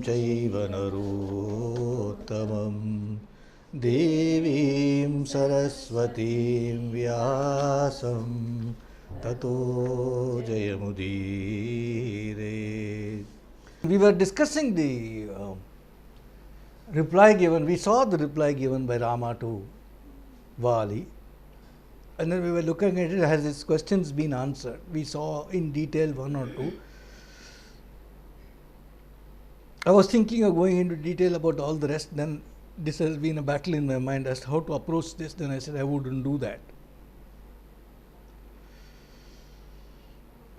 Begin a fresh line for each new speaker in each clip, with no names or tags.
chaiva narottamam devim saraswatim vyasam tato jayamudire. We were discussing the reply given, we saw the reply given by Rama to Vali, and then we were looking at it, has its questions been answered? We saw in detail one or two. I was thinking of going into detail about all the rest, then this has been a battle in my mind as to how to approach this, then I said I wouldn't do that.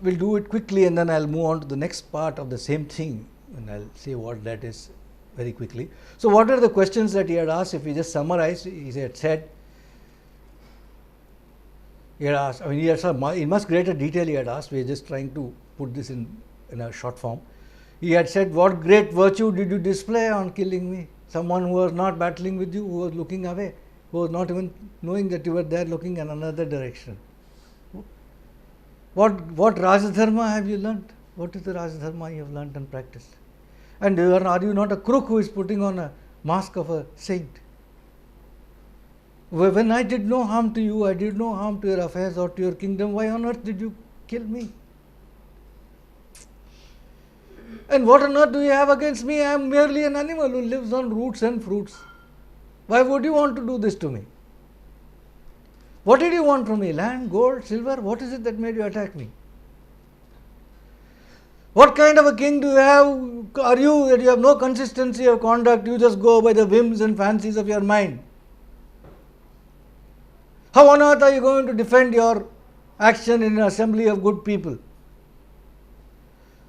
We'll do it quickly and then I'll move on to the next part of the same thing and I'll say what that is very quickly. So what are the questions that he had asked? If we just summarize, he had said, he had asked, I mean, he had some, in much greater detail he had asked, we are just trying to put this in a short form. He had said, what great virtue did you display on killing me? Someone who was not battling with you, who was looking away, who was not even knowing that you were there looking in another direction. What Rajadharma have you learnt? What is the Rajadharma you have learnt and practiced? And are you not a crook who is putting on a mask of a saint? When I did no harm to you, I did no harm to your affairs or to your kingdom, why on earth did you kill me? And what on earth do you have against me? I am merely an animal who lives on roots and fruits. Why would you want to do this to me? What did you want from me? Land, gold, silver? What is it that made you attack me? What kind of a king do you have? Are you that you have no consistency of conduct? You just go by the whims and fancies of your mind. How on earth are you going to defend your action in an assembly of good people?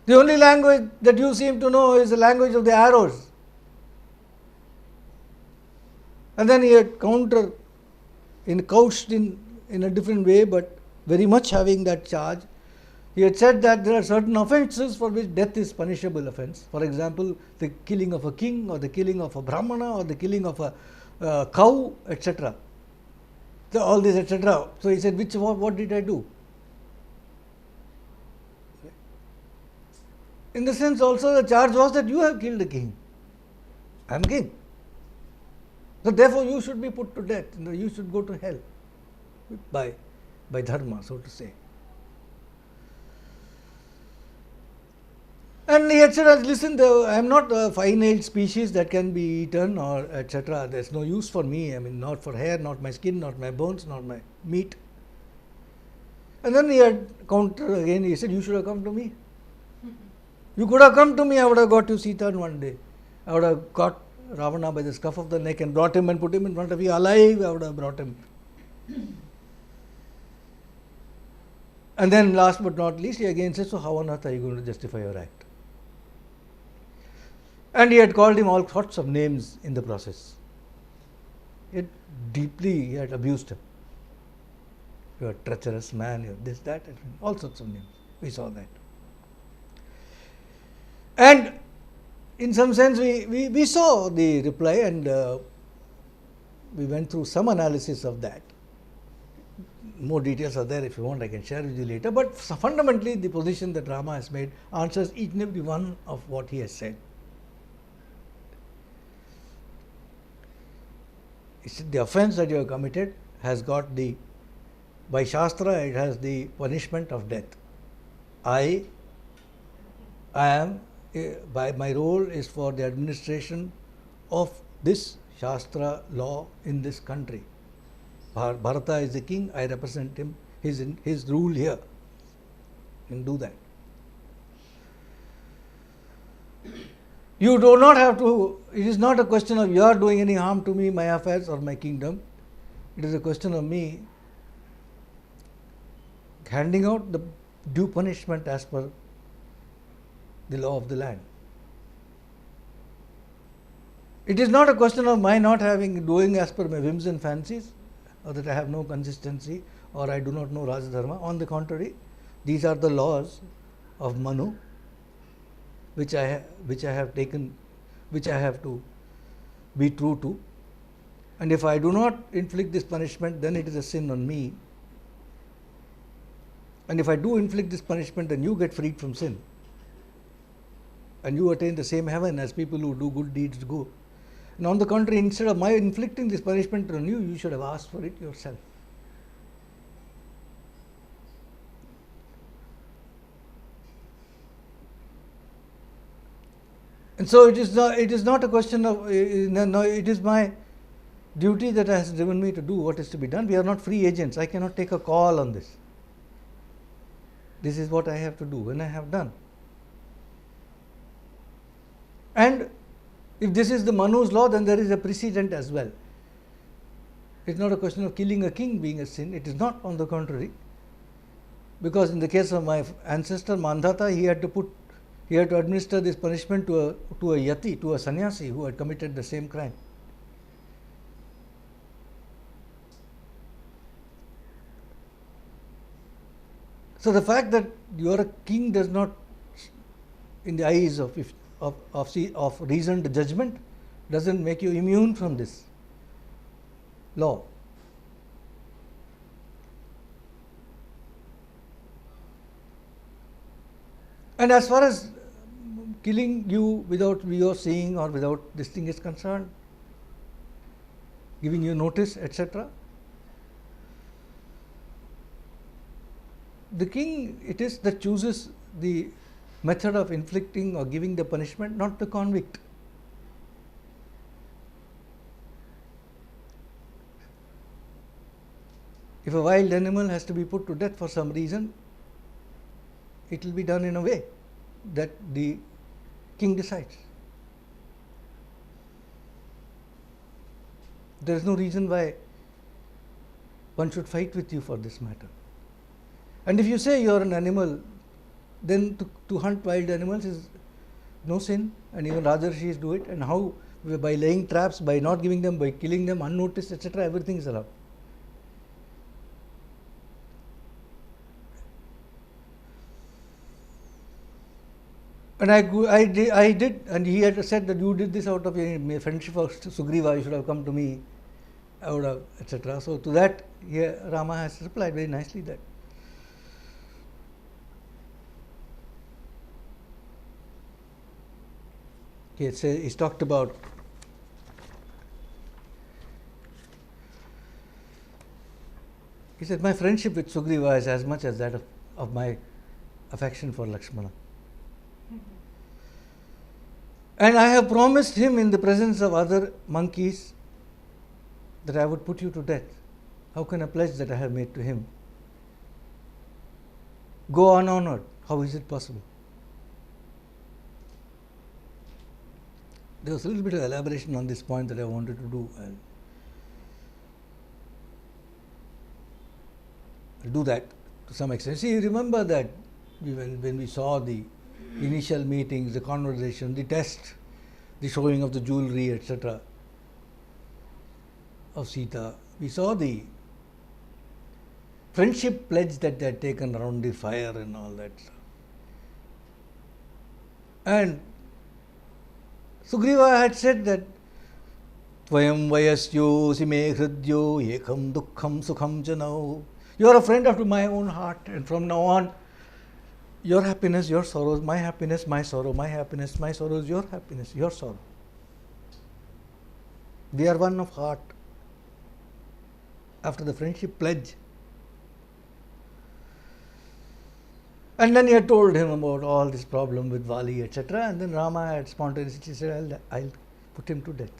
The only language that you seem to know is the language of the arrows. And then he had couched in a different way, but very much having that charge. He had said that there are certain offences for which death is punishable offence. For example, the killing of a king or the killing of a brahmana or the killing of a cow, etc. So all this, etc. So he said, what did I do? In the sense also the charge was that you have killed the king. I am king. So therefore you should be put to death. You should go to hell by dharma, so to say. And he had said, listen, I am not a fine-aged species that can be eaten or etc. There is no use for me. I mean, not for hair, not my skin, not my bones, not my meat. And then he had countered again. He said, you should have come to me. You could have come to me. I would have got you Sita in one day. I would have got Ravana by the scruff of the neck and brought him and put him in front of you alive. I would have brought him. And then last but not least, he again says, so how on earth are you going to justify your act? And he had called him all sorts of names in the process. He had abused him. You are a treacherous man, you are this, that, all sorts of names. We saw that. And in some sense, we saw the reply and we went through some analysis of that. More details are there. If you want, I can share with you later. But fundamentally, the position that Rama has made answers each and every one of what he has said. He said, the offence that you have committed has got by Shastra, it has the punishment of death. I am, my role is for the administration of this Shastra law in this country. Bharata is the king, I represent him, his rule here. You can do that. You do not have to, it is not a question of you are doing any harm to me, my affairs or my kingdom. It is a question of me handing out the due punishment as per the law of the land. It is not a question of my not doing as per my whims and fancies, or that I have no consistency, or I do not know Rajadharma. On the contrary, these are the laws of Manu, which I have taken, which I have to be true to. And if I do not inflict this punishment, then it is a sin on me. And if I do inflict this punishment, then you get freed from sin. and you attain the same heaven as people who do good deeds go. And on the contrary, instead of my inflicting this punishment on you, you should have asked for it yourself. And so it is not a question of, no, it is my duty that has driven me to do what is to be done. We are not free agents. I cannot take a call on this. This is what I have to do, and I have done. And if this is the Manu's law, then there is a precedent as well. It's not a question of killing a king being a sin. It is not, on the contrary. Because in the case of my ancestor Mandhata, he had to administer this punishment to a yati, to a sannyasi who had committed the same crime. So the fact that you are a king does not, in the eyes of reasoned judgment, doesn't make you immune from this law. And as far as killing you without your seeing or without this thing is concerned, giving you notice, etc., the king it is that chooses the method of inflicting or giving the punishment, not the convict. If a wild animal has to be put to death for some reason, it will be done in a way that the king decides. There is no reason why one should fight with you for this matter. And if you say you are an animal, then to hunt wild animals is no sin, and even Rajarshis do it. And how? By laying traps, by not giving them, by killing them unnoticed, etc., everything is allowed. And I did, and he had said that you did this out of your friendship of Sugriva, you should have come to me, I would have, etc. So to that, Rama has replied very nicely that he's talked about he said, my friendship with Sugriva is as much as that of my affection for Lakshmana. And I have promised him in the presence of other monkeys that I would put you to death. How can a pledge that I have made to him go unhonored? How is it possible? There was a little bit of elaboration on this point that I wanted to do. I'll do that to some extent. See, remember that when we saw the initial meetings, the conversation, the test, the showing of the jewelry, etc., of Sita, we saw the friendship pledge that they had taken around the fire and all that stuff. And Sugriva had said that Tvayam vayasyosi me hridyo ekam dukkham sukham janau. You are a friend after my own heart, and from now on, your happiness, your sorrows, my happiness, my sorrow, my happiness, my sorrows, your happiness, your sorrow. We are one of heart. After the friendship pledge. And then he had told him about all this problem with Vali, etc. And then Rama had spontaneously said, I'll put him to death.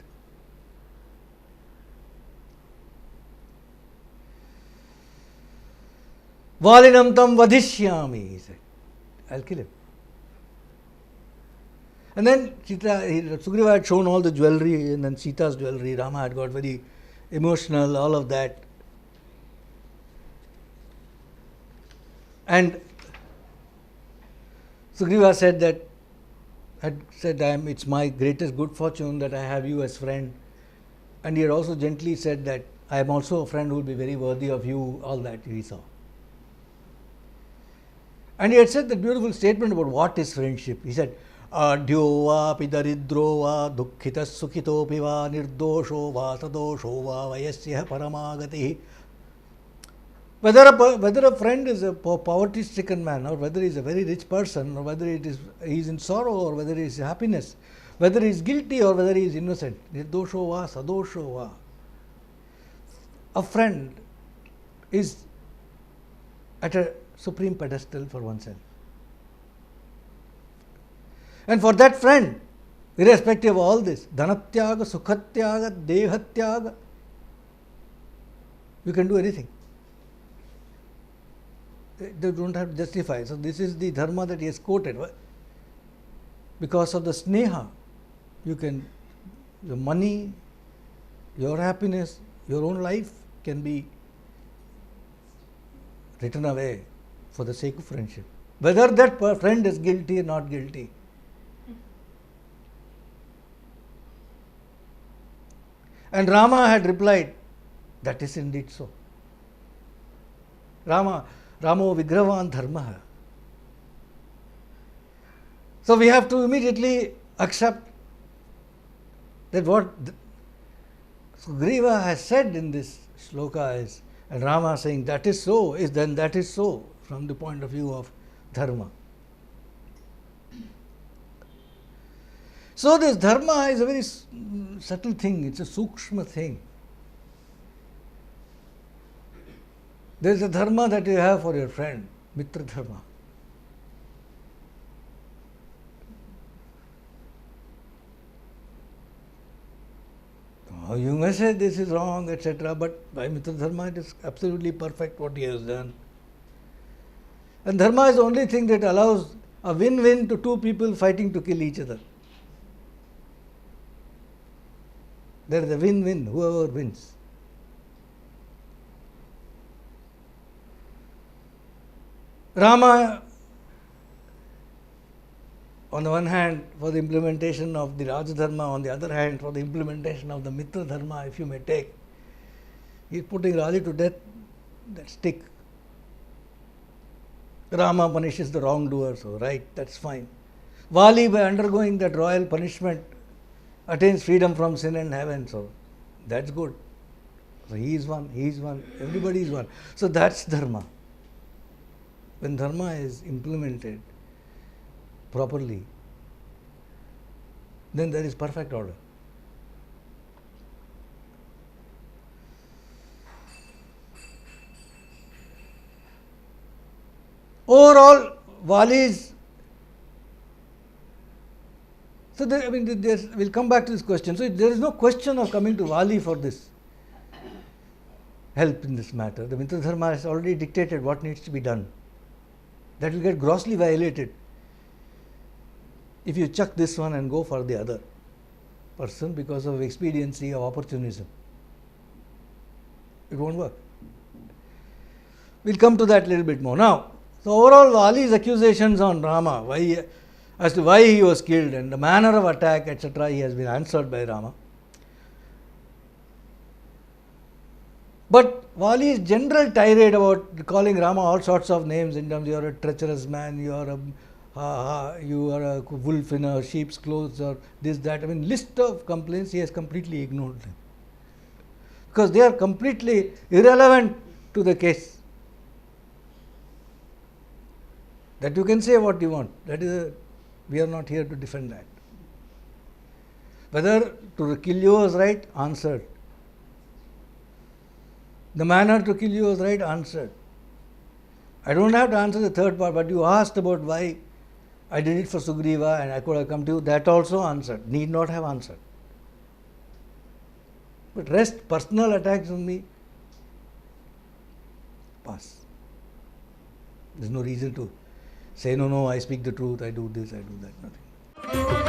Valinam tam vadhishyami, he said. I'll kill him. And then Sugriva had shown all the jewelry, and then Sita's jewelry. Rama had got very emotional, all of that. And Sugriva said it's my greatest good fortune that I have you as friend. And he had also gently said that I am also a friend who will be very worthy of you, all that he saw. And he had said that beautiful statement about what is friendship. He said, Adhyo va pidaridro va dukkhitas sukhitopi va nirdosho va sadosho va vayasya paramagati. Whether a friend is a poverty-stricken man, or whether he is a very rich person, or whether he is in sorrow, or whether he is happiness, whether he is guilty or whether he is innocent, nirdosho va sadosho va, a friend is at a supreme pedestal for oneself. And for that friend, irrespective of all this, dhanatyaga, sukhatyaga, dehatyaga, you can do anything. They don't have to justify. So this is the dharma that he has quoted. Because of the sneha, you can, your money, your happiness, your own life can be written away for the sake of friendship. Whether that friend is guilty or not guilty. And Rama had replied, that is indeed so. Ramo vigravan dharma. So we have to immediately accept that what Sugriva has said in this shloka is, and Rama saying that is so, is then that is so from the point of view of dharma. So this dharma is a very subtle thing, it's a sukshma thing. There is a dharma that you have for your friend, mitra dharma. You may say this is wrong, etc., but by mitra dharma it is absolutely perfect what he has done. And dharma is the only thing that allows a win-win to two people fighting to kill each other. There is a win-win, whoever wins. Rama, on the one hand, for the implementation of the Raja Dharma, on the other hand, for the implementation of the Mitra Dharma, if you may take, he is putting Rali to death, that stick. Rama punishes the wrongdoer, so right, that's fine. Vali, by undergoing that royal punishment, attains freedom from sin and heaven, so that's good. So he is one, everybody is one. So that's dharma. When dharma is implemented properly, then there is perfect order. Overall, Vali's. So we'll come back to this question. So there is no question of coming to Vali for this help in this matter. The Mitra Dharma has already dictated what needs to be done. That will get grossly violated if you chuck this one and go for the other person because of expediency or opportunism. It won't work. We'll come to that a little bit more. Now, so overall Vali's accusations on Rama, as to why he was killed and the manner of attack, etc., he has been answered by Rama. But Vali's general tirade about calling Rama all sorts of names in terms of you are a treacherous man, you are a wolf in a sheep's clothes, or this, that. I mean, list of complaints, he has completely ignored them. Because they are completely irrelevant to the case. That you can say what you want. We are not here to defend that. Whether to kill you was right, answered. The manner to kill you was right, answered. I don't have to answer the third part, but you asked about why I did it for Sugriva and I could have come to you, that also answered. Need not have answered. But rest, personal attacks on me, pass. There is no reason to say, no, I speak the truth, I do this, I do that, nothing.